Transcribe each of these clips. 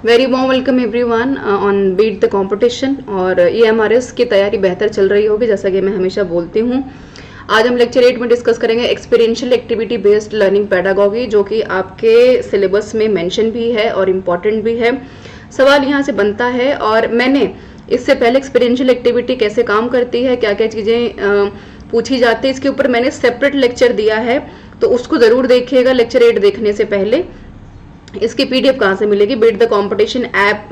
Very warm welcome everyone on beat the competition. और EMRS की तैयारी बेहतर चल रही होगी, जैसा कि मैं हमेशा बोलती हूँ। आज हम लेक्चर 8 में डिस्कस करेंगे experiential activity based learning pedagogy, जो कि आपके सिलेबस में मेंशन भी है और इम्पॉर्टेंट भी है। सवाल यहाँ से बनता है, और मैंने इससे पहले एक्सपीरियंशियल एक्टिविटी कैसे काम करती है, क्या क्या चीज़ें पूछी जाती है, इसके ऊपर मैंने सेपरेट लेक्चर दिया है, तो उसको ज़रूर देखिएगा लेक्चर 8 देखने से पहले। इसकी PDF कहाँ से मिलेगी? बीट द कंपटीशन ऐप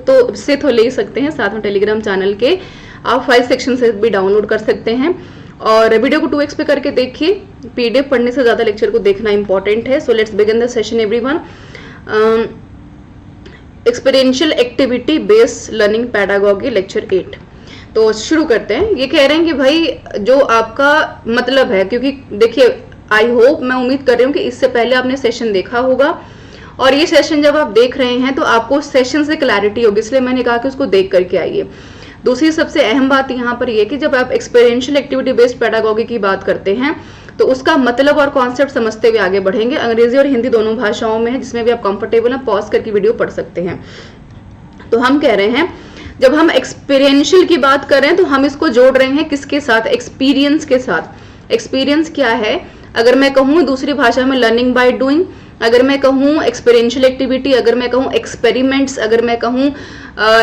तो ले सकते हैं, साथ में टेलीग्राम चैनल के आप 5 सेक्शन से भी डाउनलोड कर सकते हैं। और वीडियो को 2x पे करके देखिए, PDF पढ़ने से ज़्यादा लेक्चर को देखना इंपॉर्टेंट है। So let's begin the session everyone. Experiential activity based learning pedagogy lecture 8। तो शुरू करते हैं। ये कह रहे हैं कि भाई जो आपका मतलब है, क्योंकि देखिए आई होप, मैं उम्मीद कर रही हूँ कि इससे पहले आपने सेशन देखा होगा, और ये सेशन जब आप देख रहे हैं तो आपको सेशन से क्लैरिटी होगी, इसलिए मैंने कहा कि उसको देख करके आइए। दूसरी सबसे अहम बात यहाँ पर ये कि जब आप एक्सपीरियंशियल एक्टिविटी बेस्ड पेडागॉजी की बात करते हैं तो उसका मतलब और कॉन्सेप्ट समझते हुए आगे बढ़ेंगे। अंग्रेजी और हिंदी दोनों भाषाओं में है, जिसमें भी आप कंफर्टेबल हैं, पॉज करके वीडियो पढ़ सकते हैं। तो हम कह रहे हैं, जब हम एक्सपीरियंशियल की बात कर रहे हैं तो हम इसको जोड़ रहे हैं किसके साथ? एक्सपीरियंस के साथ। एक्सपीरियंस क्या है? अगर मैं कहूँ दूसरी भाषा में लर्निंग बाय डूइंग, अगर मैं कहूँ एक्सपीरियंशियल एक्टिविटी, अगर मैं कहूँ एक्सपेरिमेंट्स, अगर मैं कहूँ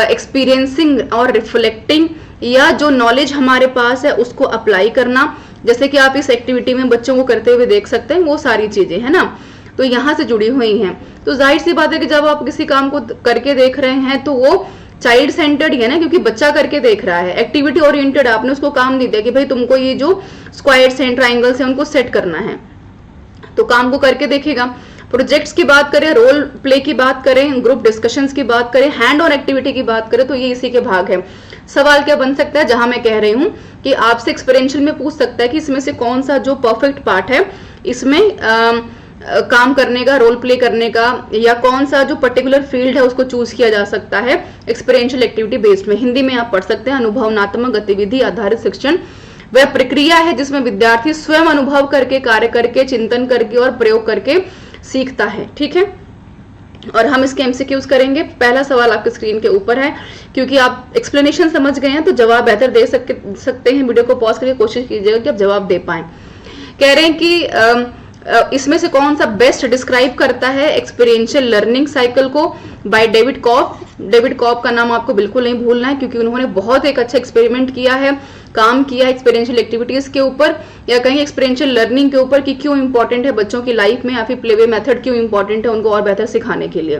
एक्सपीरियंसिंग और रिफ्लेक्टिंग, या जो नॉलेज हमारे पास है उसको अप्लाई करना, जैसे कि आप इस एक्टिविटी में बच्चों को करते हुए देख सकते हैं, वो सारी चीजें है ना, तो यहाँ से जुड़ी हुई हैं। तो जाहिर सी बात है कि जब आप किसी काम को करके देख रहे हैं तो वो चाइल्ड सेंटर्ड है ना, क्योंकि बच्चा करके देख रहा है। एक्टिविटी ओरिएंटेड, आपने उसको काम नहीं दिया कि भाई तुमको ये जो स्क्वायर्स हैं, ट्राइंगल्स हैं, उनको सेट करना है, तो काम को करके देखेगा। प्रोजेक्ट्स की बात करें, रोल प्ले की बात करें, ग्रुप डिस्कशंस की बात करें, हैंड ऑन एक्टिविटी की बात करें, तो ये इसी के भाग है। सवाल क्या बन सकता है, जहां मैं कह रही हूं कि आपसे एक्सपीरियंशियल में पूछ सकता है कि इसमें से कौन सा जो परफेक्ट पार्ट है इसमें काम करने का, रोल प्ले करने का, या कौन सा जो पर्टिकुलर फील्ड है उसको चूज किया जा सकता है एक्सपीरियंशियल एक्टिविटी बेस्ड में। हिंदी में आप पढ़ सकते हैं, अनुभवनात्मक गतिविधि आधारित शिक्षण वह प्रक्रिया है जिसमें विद्यार्थी स्वयं अनुभव करके, कार्य करके, चिंतन करके और प्रयोग करके सीखता है। ठीक है, और हम इसके MCQs करेंगे। पहला सवाल आपके स्क्रीन के ऊपर है, क्योंकि आप एक्सप्लेनेशन समझ गए हैं तो जवाब बेहतर दे सकते हैं। वीडियो को पॉज करके कोशिश कीजिएगा कि आप जवाब दे पाएं। कह रहे हैं कि इसमें से कौन सा बेस्ट डिस्क्राइब करता है एक्सपीरियंशियल लर्निंग साइकिल को? By David Kolb. David Kolb का नाम आपको बिल्कुल नहीं भूलना है, क्योंकि उन्होंने बहुत एक अच्छा एक्सपेरिमेंट किया है, काम किया एक्सपीरियंशियल एक्टिविटीज के ऊपर, या कहीं एक्सपीरियंशियल लर्निंग के ऊपर, कि क्यों इंपॉर्टेंट है बच्चों की लाइफ में, या फिर प्लेवे मेथड क्यों इंपॉर्टेंट है उनको और बेहतर सिखाने के लिए।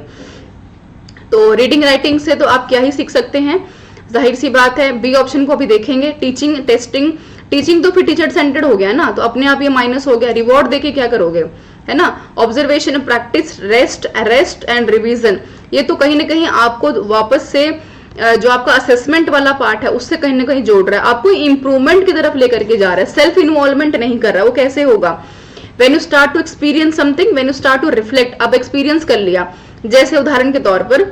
तो रीडिंग राइटिंग से तो आप क्या ही सीख सकते हैं, जाहिर सी बात है। बी ऑप्शन को अभी देखेंगे। टीचिंग, टेस्टिंग, टीचिंग तो फिर टीचर सेंटर्ड हो गया ना, तो अपने आप ये माइनस हो गया। रिवॉर्ड देके क्या करोगे, है ना। Observation, practice, rest, arrest and revision, ये तो कहीं ना कहीं आपको वापस से जो आपका असेसमेंट वाला पार्ट है उससे कहीं ना कहीं जोड़ रहा है, आपको इंप्रूवमेंट की तरफ लेकर के जा रहा है, सेल्फ इन्वॉल्वमेंट नहीं कर रहा है। वो कैसे होगा? When you start to experience something, when you start to reflect. अब एक्सपीरियंस कर लिया, जैसे उदाहरण के तौर पर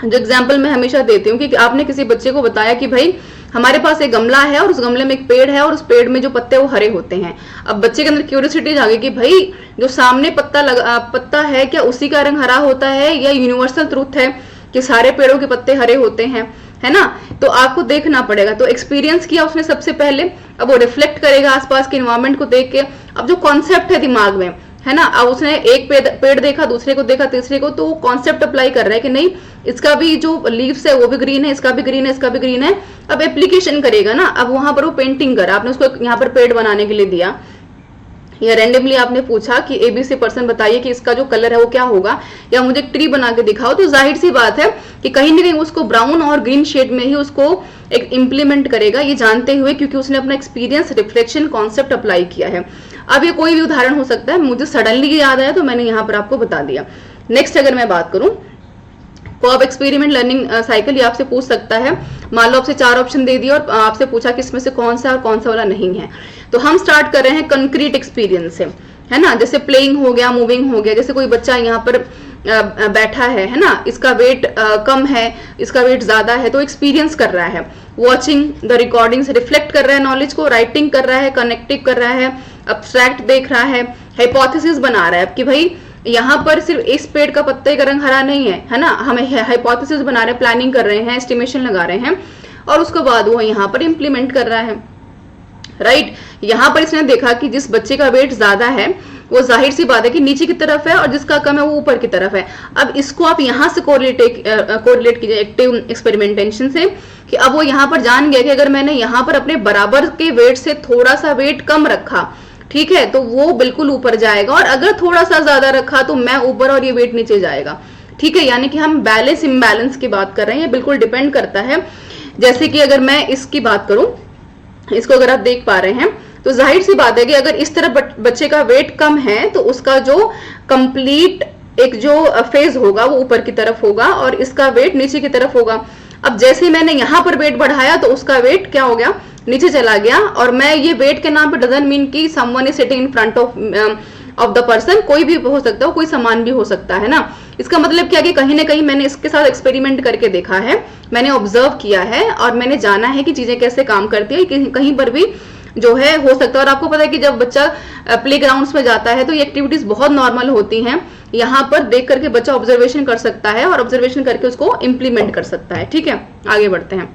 जो एग्जाम्पल मैं हमेशा देती हूँ कि आपने किसी बच्चे को बताया कि भाई हमारे पास एक गमला है और उस गमले में एक पेड़ है और उस पेड़ में जो पत्ते वो हरे होते हैं। अब बच्चे के अंदर क्यूरियोसिटी जागे कि भाई जो सामने पत्ता है क्या उसी का रंग हरा होता है, या यूनिवर्सल ट्रूथ है कि सारे पेड़ों के पत्ते हरे होते हैं, है ना। तो आपको देखना पड़ेगा। तो एक्सपीरियंस किया उसने सबसे पहले, अब वो रिफ्लेक्ट करेगा आसपास के एनवायरनमेंट को देख के। अब जो कॉन्सेप्ट है दिमाग में, है ना, अब उसने एक पेड़ देखा, दूसरे को देखा, तीसरे को, तो वो कॉन्सेप्ट अप्लाई कर रहा है कि नहीं इसका भी जो लीव्स है वो भी ग्रीन है, इसका भी ग्रीन है, इसका भी ग्रीन है। अब एप्लीकेशन करेगा ना, अब वहां पर वो पेंटिंग कर, आपने उसको यहाँ पर पेड़ बनाने के लिए दिया, या रैंडमली आपने पूछा कि ABC पर्सन बताइए कि इसका जो कलर है वो क्या होगा, या मुझे एक ट्री बना के दिखाओ, तो जाहिर सी बात है कि कहीं ना कहीं उसको ब्राउन और ग्रीन शेड में ही उसको एक इम्प्लीमेंट करेगा, ये जानते हुए, क्योंकि उसने अपना एक्सपीरियंस, रिफ्लेक्शन, कॉन्सेप्ट अप्लाई किया है। अब ये कोई भी उदाहरण हो सकता है, मुझे सडनली ये याद आया तो मैंने यहाँ पर आपको बता दिया। नेक्स्ट अगर मैं बात करूं, कॉब एक्सपेरिमेंट लर्निंग साइकिल, ये आपसे पूछ सकता है। मान लो आपसे 4 ऑप्शन दे दिया और आपसे पूछा कि इसमें से कौन सा और कौन सा वाला नहीं है। तो हम स्टार्ट कर रहे हैं कंक्रीट एक्सपीरियंस से, है ना, जैसे प्लेइंग हो गया, मूविंग हो गया। जैसे कोई बच्चा यहाँ पर बैठा है ना, इसका वेट कम है, इसका वेट ज्यादा है, तो एक्सपीरियंस कर रहा है। वॉचिंग द रिकॉर्डिंग्स, रिफ्लेक्ट कर रहा है नॉलेज को, राइटिंग कर रहा है, कनेक्टिव कर रहा है, अब्स्ट्रैक्ट देख रहा है, हाइपोथेसिस बना रहा है कि भाई यहाँ पर सिर्फ इस पेड़ का पत्ते का रंग हरा नहीं है ना, हम हाइपोथेसिस बना रहे हैं, प्लानिंग कर रहे हैं, एस्टिमेशन लगा रहे हैं और उसके बाद वो यहाँ पर इम्प्लीमेंट कर रहा है, राइट। यहाँ पर इसने देखा कि जिस बच्चे का वेट ज्यादा है वो जाहिर सी बात है कि नीचे की तरफ है और जिसका कम है वो ऊपर की तरफ है। अब इसको आप यहाँ से कोरिलेट कीजिए एक्टिव एक्सपेरिमेंटेशन से कि अब वो यहाँ पर जान गया कि अगर मैंने यहाँ पर अपने बराबर के वेट से थोड़ा सा वेट कम रखा, ठीक है, तो वो बिल्कुल ऊपर जाएगा और अगर थोड़ा सा ज्यादा रखा तो मैं ऊपर और ये वेट नीचे जाएगा, ठीक है। यानी कि हम बैलेंस इम्बैलेंस की बात कर रहे हैं, ये बिल्कुल डिपेंड करता है। जैसे कि अगर मैं इसकी बात करूं, इसको अगर आप देख पा रहे हैं तो जाहिर सी बात है कि अगर इस तरह बच्चे का वेट कम है तो उसका जो कंप्लीट एक जो फेज होगा वो ऊपर की तरफ होगा और इसका वेट नीचे की तरफ होगा। अब जैसे मैंने यहाँ पर वेट बढ़ाया तो उसका वेट क्या हो गया, नीचे चला गया। और मैं ये वेट के नाम पे डजंट मीन कि someone is sitting in front of the person, कोई भी हो सकता है, कोई सामान भी हो सकता है ना। इसका मतलब क्या कि कहीं ना कहीं मैंने इसके साथ एक्सपेरिमेंट करके देखा है, मैंने ऑब्जर्व किया है और मैंने जाना है कि चीजें कैसे काम करती है, कहीं पर भी जो है हो सकता है। और आपको पता है कि जब बच्चा प्ले ग्राउंड्स में जाता है तो ये एक्टिविटीज बहुत नॉर्मल होती हैं, यहाँ पर देख करके बच्चा ऑब्जर्वेशन कर सकता है और ऑब्जर्वेशन करके उसको इम्प्लीमेंट कर सकता है, ठीक है। आगे बढ़ते हैं,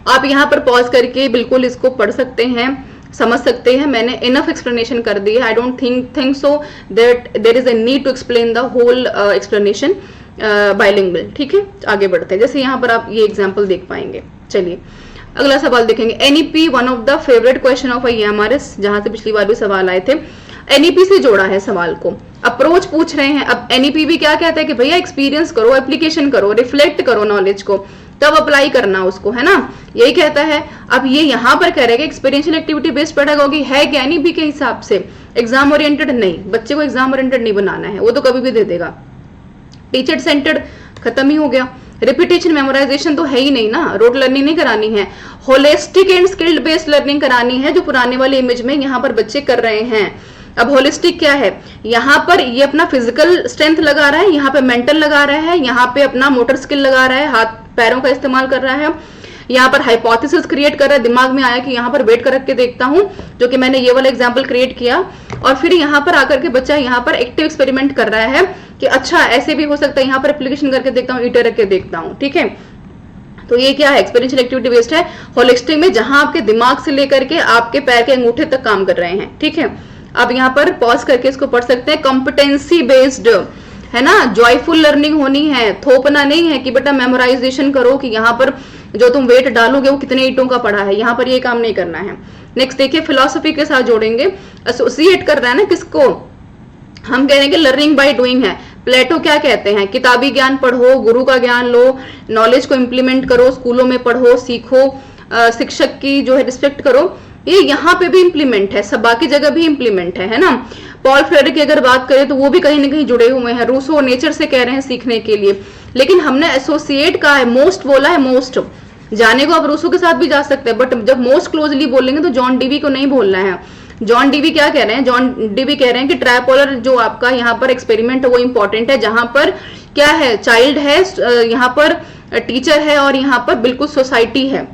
आप यहाँ पर पॉज करके बिल्कुल इसको पढ़ सकते हैं, समझ सकते हैं। मैंने इनफ एक्सप्लेनेशन कर दी है, I don't think so that there is a need to explain the whole explanation bilingual, ठीक है। आगे बढ़ते हैं, जैसे यहाँ पर आप ये एग्जाम्पल देख पाएंगे। चलिए अगला सवाल देखेंगे। NEP one of the favourite question of MRS, जहां से पिछली बार भी सवाल आए थे। एनईपी से जोड़ा है सवाल को, अप्रोच पूछ रहे हैं। अब एनईपी भी क्या कहता है कि भैया एक्सपीरियंस करो, एप्लीकेशन करो, रिफ्लेक्ट करो नॉलेज को, तब अप्लाई करना उसको, है ना, यही कहता है। अब ये यहाँ पर कह रहे हैं कि एक्सपीरियंशियल एक्टिविटी बेस्ड पेडागोगी है क्या एनईपी के हिसाब से, एग्जाम ओरिएंटेड नहीं, बच्चे को एग्जाम ओरिएंटेड नहीं बनाना है, वो तो कभी भी दे देगा। टीचर सेंटर्ड खत्म ही हो गया, रिपीटेशन मेमोराइजेशन तो है ही नहीं ना, रोड लर्निंग नहीं करानी है, holistic and skilled based learning करानी है, जो पुराने वाले इमेज में यहाँ पर बच्चे कर रहे हैं। अब होलिस्टिक क्या है, यहाँ पर ये अपना फिजिकल स्ट्रेंथ लगा रहा है, यहाँ पे मेंटल लगा रहा है, यहाँ पे अपना मोटर स्किल लगा रहा है, हाथ पैरों का इस्तेमाल कर रहा है, यहाँ पर हाइपोथेसिस क्रिएट कर रहा है, दिमाग में आया कि यहाँ पर वेट कर रख के देखता हूँ, जो कि मैंने ये वाला एग्जाम्पल क्रिएट किया। और फिर यहाँ पर आकर के बच्चा यहाँ पर एक्टिव एक्सपेरिमेंट कर रहा है कि अच्छा ऐसे भी हो सकता है, यहाँ पर एप्लीकेशन करके देखता हूँ, ईटर रख के देखता हूँ, ठीक है। तो ये क्या है, एक्सपीरियंशियल एक्टिविटी बेस्ड है, होलिस्टिक में जहां आपके दिमाग से लेकर के आपके पैर के अंगूठे तक काम कर रहे हैं, ठीक है। आप यहाँ पर पॉज करके इसको पढ़ सकते हैं। कॉम्पिटेंसी बेस्ड है ना, जॉयफुल लर्निंग होनी है, थोपना नहीं है कि बेटा मेमोराइजेशन करो कि यहाँ पर जो तुम वेट डालोगे वो कितने ईंटों का पड़ा है, यहाँ पर ये काम नहीं करना है। नेक्स्ट देखिए, फिलोसफी के साथ जोड़ेंगे, एसोसिएट कर रहा है ना किसको, हम कह रहे हैं कि लर्निंग बाय डूइंग है। प्लेटो क्या कहते हैं, किताबी ज्ञान पढ़ो, गुरु का ज्ञान लो, नॉलेज को इंप्लीमेंट करो, स्कूलों में पढ़ो, सीखो, शिक्षक की जो है रिस्पेक्ट करो। ये यहाँ पे भी इंप्लीमेंट है, सब बाकी जगह भी इंप्लीमेंट है ना। पॉल फ्रेडरिक की अगर बात करें तो वो भी कहीं ना कहीं जुड़े हुए हैं, रूसो नेचर से कह रहे हैं सीखने के लिए, लेकिन हमने एसोसिएट का है, मोस्ट बोला है, मोस्ट जाने को आप रूसो के साथ भी जा सकते हैं, बट जब मोस्ट क्लोजली बोलेंगे तो जॉन डीवी को नहीं बोलना है। जॉन डीवी क्या कह रहे हैं, जॉन डीवी कह रहे हैं कि ट्राइपोलर जो आपका यहाँ पर एक्सपेरिमेंट है वो इंपॉर्टेंट है, जहां पर क्या है, चाइल्ड है, यहाँ पर टीचर है और यहाँ पर बिल्कुल सोसाइटी है,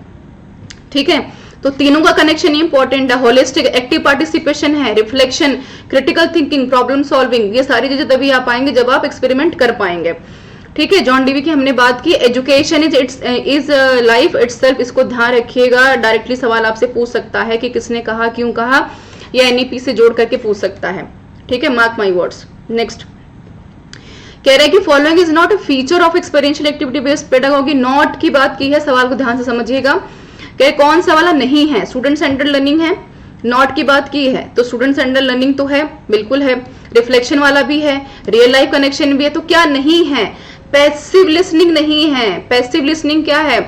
ठीक है। तो तीनों का कनेक्शन इंपॉर्टेंट है। होलिस्टिक एक्टिव पार्टिसिपेशन है, reflection, critical thinking, problem solving, ये सारी चीजें तभी आ पाएंगे जब आप एक्सपेरिमेंट कर पाएंगे, ठीक है। जॉन डीवी की हमने बात की। एजुकेशन इज लाइफ इटसेल्फ, इसको ध्यान रखिएगा, डायरेक्टली सवाल आपसे पूछ सकता है कि किसने कहा, क्यों कहा, या एनईपी से जोड़ करके पूछ सकता है, ठीक है, मार्क माई वर्ड्स। नेक्स्ट कह रहे हैं कि following is not a feature of experiential activity based pedagogy. Not की बात की है, सवाल को ध्यान से समझिएगा। कह कौन सा वाला नहीं है, स्टूडेंट सेंटर्ड लर्निंग है, नॉट की बात की है तो स्टूडेंट सेंटर्ड लर्निंग तो है, बिल्कुल है, रिफ्लेक्शन वाला भी है, रियल लाइफ कनेक्शन भी है, तो क्या नहीं है, पैसिव लिसनिंग नहीं है। पैसिव लिसनिंग क्या है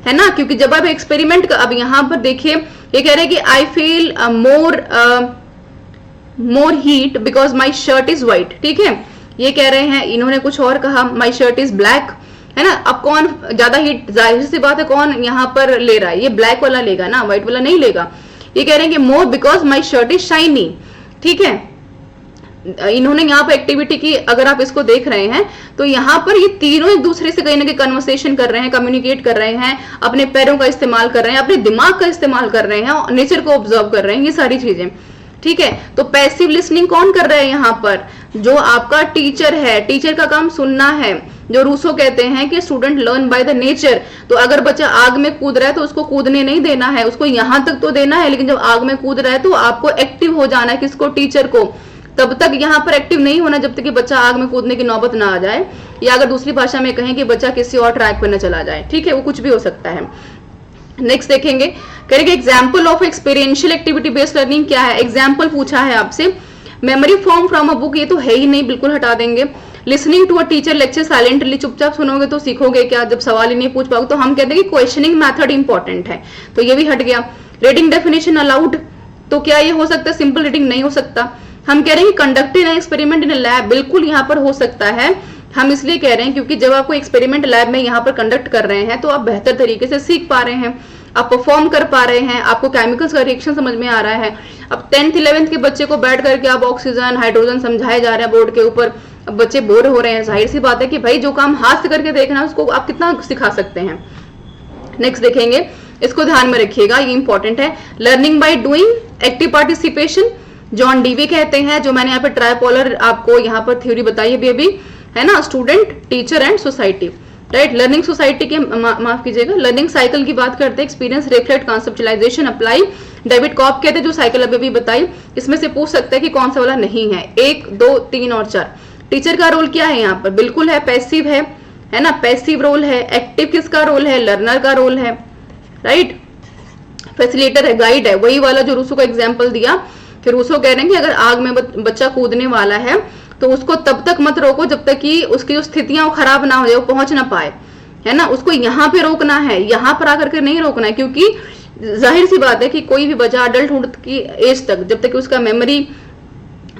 ना, क्योंकि जब आप एक्सपेरिमेंट, अब यहाँ पर देखिए ये कह रहे हैं कि I feel more heat because my shirt is white, ठीक है, ये कह रहे हैं। इन्होंने कुछ और कहा, माई शर्ट इज ब्लैक, है ना। अब कौन ज्यादा हीट, जाहिर सी बात है कौन यहाँ पर ले रहा है, ये ब्लैक वाला लेगा ना, व्हाइट वाला नहीं लेगा। ये कह रहे हैं कि more because my shirt is shiny, ठीक है। इन्होंने यहाँ पर एक्टिविटी की, अगर आप इसको देख रहे हैं तो यहाँ पर ये तीनों एक दूसरे से कहीं ना कहीं कन्वर्सेशन कर रहे हैं, कम्युनिकेट कर रहे हैं, अपने पैरों का इस्तेमाल कर रहे हैं, अपने दिमाग का इस्तेमाल कर रहे हैं, नेचर को ऑब्जर्व कर रहे हैं, ये सारी चीजें, ठीक है। तो पैसिव लिसनिंग कौन कर रहा है यहाँ पर, जो आपका टीचर है, टीचर का काम सुनना है। जो रूसो कहते हैं कि student learn by the nature, तो अगर बच्चा आग में कूद रहा है तो उसको कूदने नहीं देना है, उसको यहां तक तो देना है, लेकिन जब आग में कूद रहा है तो आपको एक्टिव हो जाना है, किसको, टीचर को। तब तक यहाँ पर एक्टिव नहीं होना जब तक कि बच्चा आग में कूदने की नौबत ना आ जाए, या अगर दूसरी भाषा में कहें कि बच्चा किसी और ट्रैक पर न चला जाए, ठीक है, वो कुछ भी हो सकता है। नेक्स्ट देखेंगे, करेंगे example of experiential activity based learning क्या है। एग्जाम्पल पूछा है आपसे, memory form from a book, ये तो है ही नहीं, बिल्कुल हटा देंगे। Listening to a teacher lecture silently, चुपचाप सुनोगे तो सीखोगे क्या, जब सवाल ही नहीं पूछ पाओगे। तो हम कहते हैं कि क्वेश्चनिंग मेथड इंपॉर्टेंट है, तो ये भी हट गया। रीडिंग डेफिनेशन अलाउड, तो क्या ये हो सकता है, सिंपल रीडिंग नहीं हो सकता। हम कह रहे हैं कि कंडक्टिंग एक्सपेरिमेंट इन लैब, बिल्कुल यहाँ पर हो सकता है। हम इसलिए कह रहे हैं क्योंकि जब आपको एक्सपेरिमेंट लैब में यहाँ पर कंडक्ट कर रहे हैं तो आप बेहतर तरीके से सीख पा रहे हैं, आप परफॉर्म कर पा रहे हैं, आपको केमिकल्स का रिएक्शन समझ में आ रहा है। अब 10th 11th के बच्चे को बैठ करके आप ऑक्सीजन हाइड्रोजन समझाए जा रहे हैं बोर्ड के ऊपर, अब बच्चे बोर हो रहे हैं। जाहिर सी बात है कि भाई जो काम हाथ से करके देखना है उसको आप कितना सिखा सकते हैं। नेक्स्ट देखेंगे, इसको ध्यान में रखिएगा, ये इंपॉर्टेंट है। Learning by doing, active participation, John Dewey कहते हैं, जो मैंने यहाँ पे ट्राइपोलर आपको यहाँ पर थ्योरी बताई है अभी, है ना, student, teacher and society, right. Learning society के माफ कीजिएगा, लर्निंग साइकिल की बात करते हैं, experience, reflect, conceptualisation, apply. David Kolb कहते हैं जो साइकिल अभी बताई, इसमें से पूछ सकते हैं कि कौन सा वाला नहीं है, 1, 2, 3 और 4। टीचर का रोल क्या है यहाँ पर, बिल्कुल है पैसिव है ना, पैसिव रोल है। एक्टिव किसका रोल है, लर्नर का रोल है, राइट। फैसिलिटेटर है, गाइड है, वही वाला जो रूसो का एग्जाम्पल दिया। फिर रूसो कह रहे हैं कि अगर आग में बच्चा कूदने वाला है तो उसको तब तक मत रोको जब तक कि उसकी जो स्थितियां खराब ना हो जाए, वो पहुंच ना पाए, है ना। उसको यहाँ पे रोकना है, यहाँ पर आकर के नहीं रोकना है, क्योंकि जाहिर सी बात है कि कोई भी बच्चा अडल्टहुड की एज तक, जब तक कि उसका मेमोरी,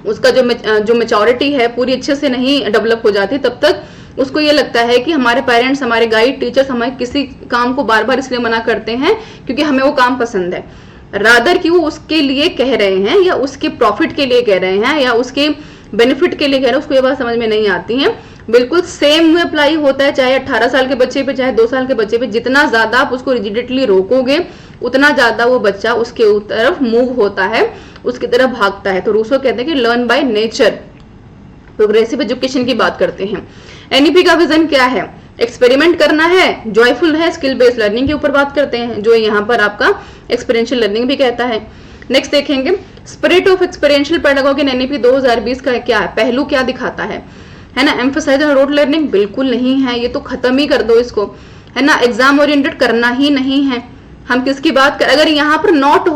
उसका जो मेच्योरिटी है पूरी अच्छे से नहीं डेवलप हो जाती, तब तक उसको ये लगता है कि हमारे पेरेंट्स, हमारे गाइड, टीचर्स हमारे किसी काम को बार बार इसलिए मना करते हैं क्योंकि हमें वो काम पसंद है, रादर कि वो उसके लिए कह रहे हैं या उसके प्रॉफिट के लिए कह रहे हैं या उसके बेनिफिट के लिए कह रहे हैं, उसको ये बात समझ में नहीं आती है। बिल्कुल सेम में अप्लाई होता है, चाहे 18 साल के बच्चे पे, चाहे 2 साल के बच्चे पे। जितना ज्यादा आप उसको रिजिडिटली रोकोगे उतना ज्यादा वो बच्चा उसके तरफ मूव होता है, उसकी तरफ भागता है। तो रूसो कहते हैं कि learn by nature, progressive education की बात करते हैं। एनईपी का विजन क्या है, एक्सपेरिमेंट करना है, जॉयफुल है, स्किल बेस्ड लर्निंग के ऊपर बात करते हैं, जो यहाँ पर आपका एक्सपीरियंशियल लर्निंग भी कहता है। नेक्स्ट देखेंगे, spirit of experiential pedagogy in NEP 2020 का क्या है, पहलू क्या दिखाता है ना। एम्फसाइज ऑन रोड लर्निंग बिल्कुल नहीं है, ये तो खत्म ही कर दो इसको, है ना। एग्जाम ओरिएंटेड करना ही नहीं है। हम किसकी बात कर, अगर यहाँ पर नॉट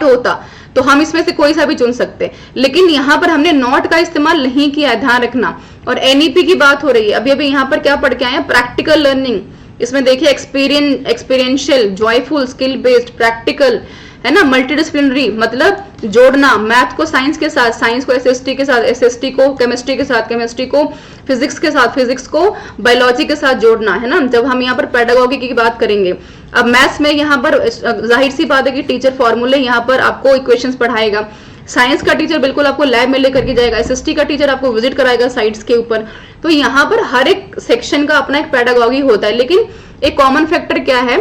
होता तो हम इसमें से कोई सा भी चुन सकते, लेकिन यहाँ पर हमने नॉट का इस्तेमाल नहीं किया, ध्यान रखना। और एनईपी की बात हो रही है, अभी यहाँ पर क्या पढ़ के आए हैं, प्रैक्टिकल लर्निंग। इसमें देखिए experiential, joyful, skill based, practical, है ना, मल्टीडिसिप्लिनरी, मतलब जोड़ना, मैथ को साइंस के साथ, साइंस को एसएसटी के साथ, एसएसटी को केमिस्ट्री के साथ, केमिस्ट्री को फिजिक्स के साथ, फिजिक्स को बायोलॉजी के साथ जोड़ना, है ना, जब हम यहाँ पर पेडागोगी की बात करेंगे। अब मैथ्स में यहाँ पर जाहिर सी बात है कि टीचर फॉर्मूले यहाँ पर आपको इक्वेशंस पढ़ाएगा। साइंस का टीचर बिल्कुल आपको लैब में लेकर के जाएगा, एसएसटी का टीचर आपको विजिट कराएगा साइट्स के ऊपर। तो यहाँ पर हर एक सेक्शन का अपना एक पेडागोगी होता है, लेकिन एक कॉमन फैक्टर क्या है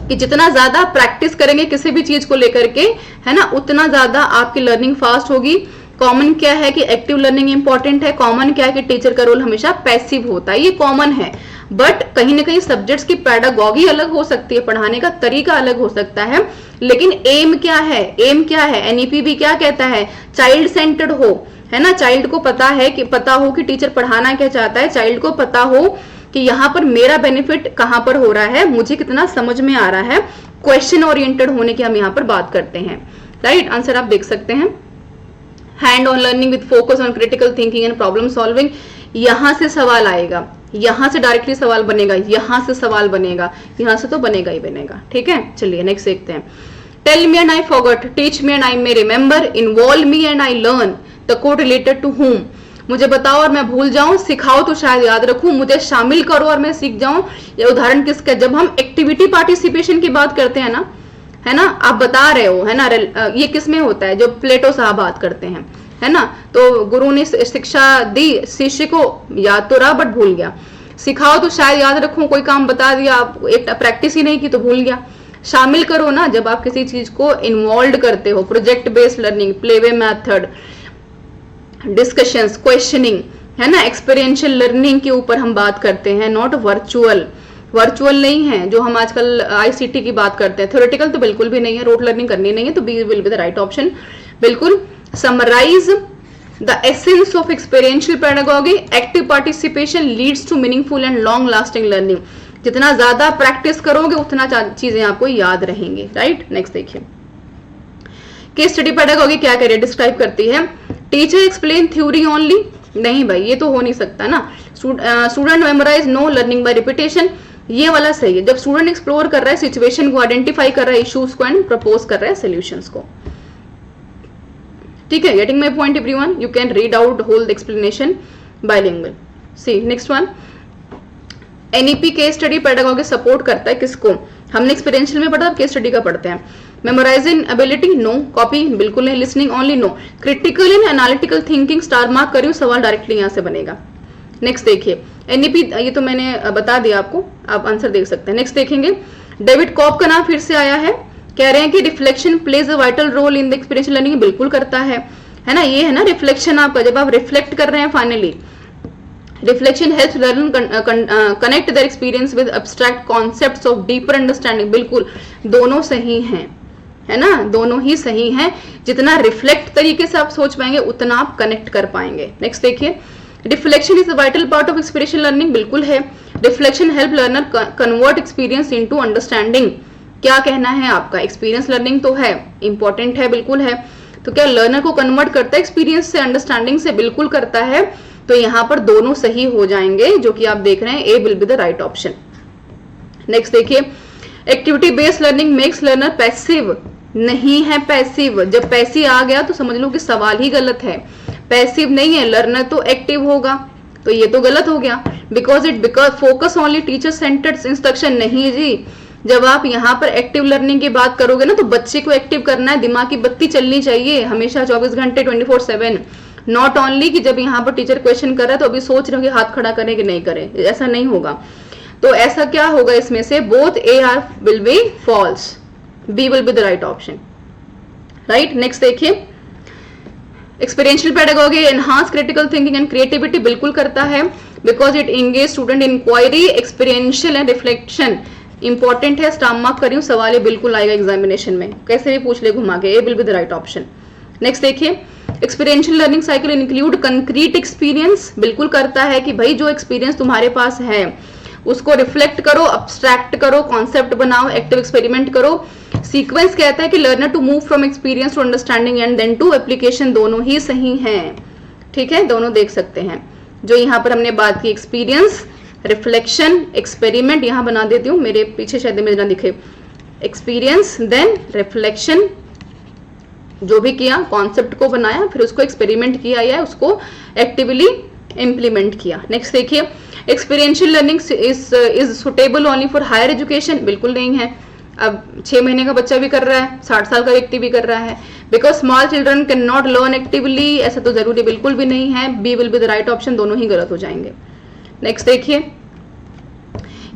कि जितना ज्यादा प्रैक्टिस करेंगे किसी भी चीज को लेकर के, है ना, उतना ज्यादा आपकी लर्निंग फास्ट होगी। कॉमन क्या है कि एक्टिव लर्निंग इंपॉर्टेंट है, कॉमन क्या है कि टीचर का रोल हमेशा पैसिव होता है, ये कॉमन है। बट कहीं ना कहीं सब्जेक्ट्स की पेडागोगी अलग हो सकती है, पढ़ाने का तरीका अलग हो सकता है, लेकिन एम क्या है, एनईपी भी क्या कहता है, चाइल्ड सेंटर्ड हो, है ना। चाइल्ड को पता हो कि टीचर पढ़ाना क्या चाहता है, चाइल्ड को पता हो कि यहाँ पर मेरा बेनिफिट कहाँ पर हो रहा है, मुझे कितना समझ में आ रहा है। क्वेश्चन ओरिएंटेड होने की हम यहाँ पर बात करते हैं, राइट। आंसर आप देख सकते हैं। Hand on learning with focus on critical thinking and problem solving, यहाँ से सवाल आएगा, यहाँ से डायरेक्टली सवाल बनेगा, यहाँ से सवाल बनेगा, यहाँ से तो बनेगा ही बनेगा, ठीक है। चलिए नेक्स्ट देखते हैं। Tell me and I forgot, teach me and I may remember, involve me and I learn, the code related to whom, मुझे बताओ और मैं भूल जाऊं, सिखाओ तो शायद याद रखूं, मुझे शामिल करो और मैं सीख जाऊं। ये उदाहरण किसका, जब हम एक्टिविटी पार्टिसिपेशन की बात करते हैं ना, है ना, आप बता रहे हो, है ना, ये किस में होता है, जो प्लेटो साहब बात करते हैं, है ना। तो गुरु ने शिक्षा दी, शिष्य को याद तो रहा बट भूल गया, सिखाओ तो शायद याद रखूं, कोई काम बता दिया, आप एक प्रैक्टिस ही नहीं की तो भूल गया। शामिल करो ना जब आप किसी चीज को इन्वॉल्व करते हो। Project based learning, playway method, discussions, questioning, है ना, एक्सपीरियंशियल लर्निंग के ऊपर हम बात करते हैं, नॉट वर्चुअल। वर्चुअल नहीं है जो हम आजकल आईसीटी की बात करते हैं, थ्योरेटिकल तो बिल्कुल भी नहीं है, रोट लर्निंग करनी नहीं है, तो B will be the right option. बिल्कुल। Summarize the essence of experiential pedagogy, active participation leads to meaningful and long lasting learning. जितना ज्यादा प्रैक्टिस करोगे उतना चीजें आपको याद रहेंगी, राइट। नेक्स्ट देखिए, केस स्टडी पेडागॉजी क्या करे, डिस्क्राइब करती है। टीचर एक्सप्लेन थ्योरी ओनली, नहीं भाई ये तो हो नहीं सकता ना। Student memorise, no, learning by repetition, ये वाला सही है। जब स्टूडेंट एक्सप्लोर कर रहा है, सिचुएशन को आइडेंटिफाई कर रहा है, इश्यूज को एंड प्रपोज कर रहा है सोल्यूशंस को। ठीक है, getting my point everyone, you can read out whole explanation bilingual. See next one, NEP case study pedagogy support करता है किसको, हमने एक्सपीरियंशियल में पढ़ा, केस स्टडी का पढ़ते हैं। Memorising ability, no. कॉपी, बिल्कुल नहीं। Listening only, no. Critical and analytical thinking, star mark करियो, सवाल डायरेक्टली यहां से बनेगा। नेक्स्ट देखिए, एनईपी ये तो मैंने बता दिया आपको, आप आंसर देख सकते हैं। नेक्स्ट देखेंगे, डेविड कॉप का नाम फिर से आया है, कह रहे हैं कि reflection plays a vital role in the experiential learning, बिल्कुल करता है ना। ये है ना रिफ्लेक्शन आपका, जब आप रिफ्लेक्ट कर रहे हैं finally. Reflection helps learn connect their experience with abstract concepts of deeper understanding, बिल्कुल दोनों सही हैं, है ना, दोनों ही सही हैं। जितना रिफ्लेक्ट तरीके से आप सोच पाएंगे उतना आप कनेक्ट कर पाएंगे। नेक्स्ट देखिए, reflection is the vital part of experiential learning, बिल्कुल है। Reflection help learner convert experience into understanding, क्या कहना है आपका, एक्सपीरियंस लर्निंग तो है, इंपॉर्टेंट है, बिल्कुल है। तो क्या लर्नर को कन्वर्ट करता है एक्सपीरियंस से अंडरस्टैंडिंग से, बिल्कुल करता है। तो यहां पर दोनों सही हो जाएंगे, जो कि आप देख रहे हैं, A will be the right option. Next देखिए, activity based learning makes learner passive, नहीं है पैसिव। जब पैसिव आ गया तो समझ लो कि सवाल ही गलत है, पैसिव नहीं है, लर्नर तो एक्टिव होगा, तो ये तो गलत हो गया। Because focus only teacher centred instruction, नहीं जी। जब आप यहाँ पर एक्टिव लर्निंग की बात करोगे ना, तो बच्चे को एक्टिव करना है, दिमाग की बत्ती चलनी चाहिए हमेशा 24 घंटे 24/7। नॉट ओनली कि जब यहाँ पर टीचर क्वेश्चन कर रहा है तो अभी सोच रहे हो कि हाथ खड़ा करें कि नहीं करें, ऐसा नहीं होगा। तो ऐसा क्या होगा इसमें से, both A R will be false, B will be the right option, right. Next देखिए, experiential pedagogy enhance critical thinking and creativity, बिल्कुल करता है। Because it engage student inquiry, experiential and reflection, important है, स्टार मार्क करियो, सवाल ये बिल्कुल आएगा एग्जामिनेशन में, कैसे भी पूछ ले घुमा के, A will be the right option. Next देखिए, experiential learning cycle include concrete experience, बिल्कुल करता है कि भाई जो एक्सपीरियंस तुम्हारे पास है उसको रिफ्लेक्ट करो, अब्स्ट्रैक्ट करो, कॉन्सेप्ट बनाओ, एक्टिव एक्सपेरिमेंट करो। सीक्वेंस कहता है कि learner to move from experience to understanding and then to application, दोनों ही सही हैं, ठीक है, दोनों देख सकते हैं। जो यहाँ पर हमने बात की एक्सपीरियंस, रिफ्लेक्शन, एक्सपेरिमेंट, यहाँ बना देती हूँ, मेरे पीछे शायद में ना दिखे, एक्सपीरियंस देन रिफ्लेक्शन, जो भी किया कॉन्सेप्ट को बनाया, फिर उसको एक्सपेरिमेंट किया या उसको एक्टिवली इंप्लीमेंट किया। नेक्स्ट देखिए, experiential learning is suitable only for higher education, बिल्कुल नहीं है। अब 6 महीने का बच्चा भी कर रहा है, 60 साल का व्यक्ति भी कर रहा है। Because small children can not learn actively, ऐसा तो जरूरी बिल्कुल भी नहीं है, B will be the right option, दोनों ही गलत हो जाएंगे। नेक्स्ट देखिए,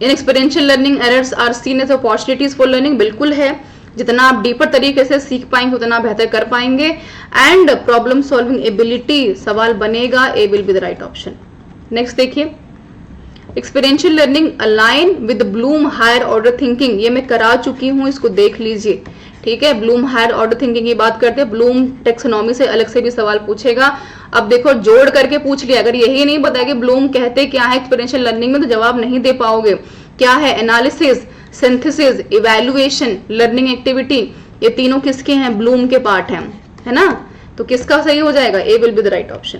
in experiential learning errors are seen as opportunities for learning, बिल्कुल है। जितना आप डीपर तरीके से सीख पाएंगे उतना बेहतर कर पाएंगे। एंड प्रॉब्लम सॉल्विंग एबिलिटी, सवाल बनेगा, A will be the right option. Next देखिए, experiential learning align with Bloom higher order thinking, ये मैं करा चुकी हूं, इसको देख लीजिए, ठीक है। ब्लूम हायर ऑर्डर थिंकिंग की बात करते हैं, ब्लूम टेक्सोनॉमी से अलग से भी सवाल पूछेगा। अब देखो जोड़ करके पूछ लिया, अगर यही नहीं पता कि ब्लूम कहते क्या है एक्सपीरियंशियल लर्निंग में, तो जवाब नहीं दे पाओगे। क्या है, analysis, synthesis, evaluation, learning activity, ये तीनों किसके हैं, ब्लूम के पार्ट हैं, है ना। तो किसका सही हो जाएगा, A will be the right option.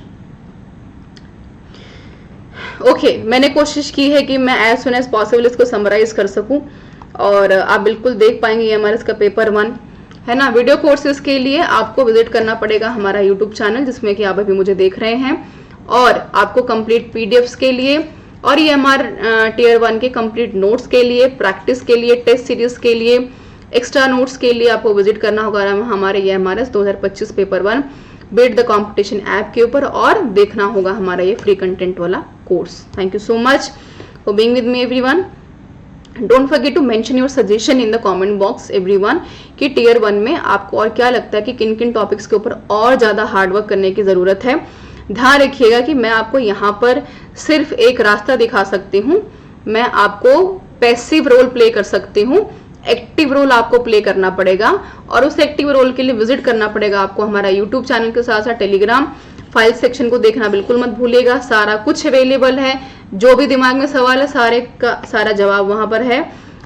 Okay, मैंने कोशिश की है कि मैं एज सुन एज पॉसिबल इसको समराइज कर सकूं, और आप बिल्कुल देख पाएंगे ये हमारा इसका पेपर 1 है ना। वीडियो कोर्सेज के लिए आपको विजिट करना पड़ेगा हमारा यूट्यूब चैनल, जिसमें कि आप अभी मुझे देख रहे हैं, और आपको कंप्लीट पीडीएफ्स के लिए और ये हमारे टियर 1 के कंप्लीट नोट्स के लिए, प्रैक्टिस के लिए, टेस्ट सीरीज के लिए, एक्स्ट्रा नोट्स के लिए आपको विजिट करना होगा हमारे ये हमारे 2025 paper 1 beat the competition app के ऊपर, और देखना होगा हमारा ये फ्री कंटेंट वाला कोर्स। Thank you so much for being with me everyone. Don't forget to mention your suggestion in the comment box everyone कि टीयर 1 में आपको और क्या लगता है कि किन किन टॉपिक्स के ऊपर और ज़्यादा हार्डवर्क करने की ज़रूरत है। ध्यान रखिएगा कि मैं आपको यहाँ पर सिर्फ एक रास्ता दिखा सकती हूँ, मैं आपको पैसिव रोल प्ले कर सकती हूँ, एक्टिव रोल आपको प्ले करना पड़ेगा और उस एक्टिव रोल के लिए विजिट करना पड़ेगा आपको हमारा यूट्यूब चैनल के साथ साथ टेलीग्राम फाइल सेक्शन को देखना बिल्कुल मत भूलिएगा। सारा कुछ अवेलेबल है, जो भी दिमाग में सवाल है सारे का सारा जवाब वहां पर है।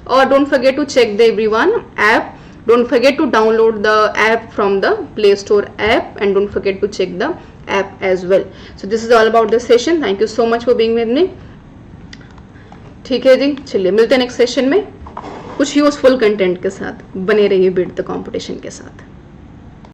और don't forget to check the everyone app, don't forget to download the app from the Play Store app and don't forget to check the app as well. So this is all about this session. Thank you so much for being with me. ठीक है जी, चलिए मिलते हैं next session में कुछ useful content के साथ। बने रहिए बीट द कंपटीशन के साथ।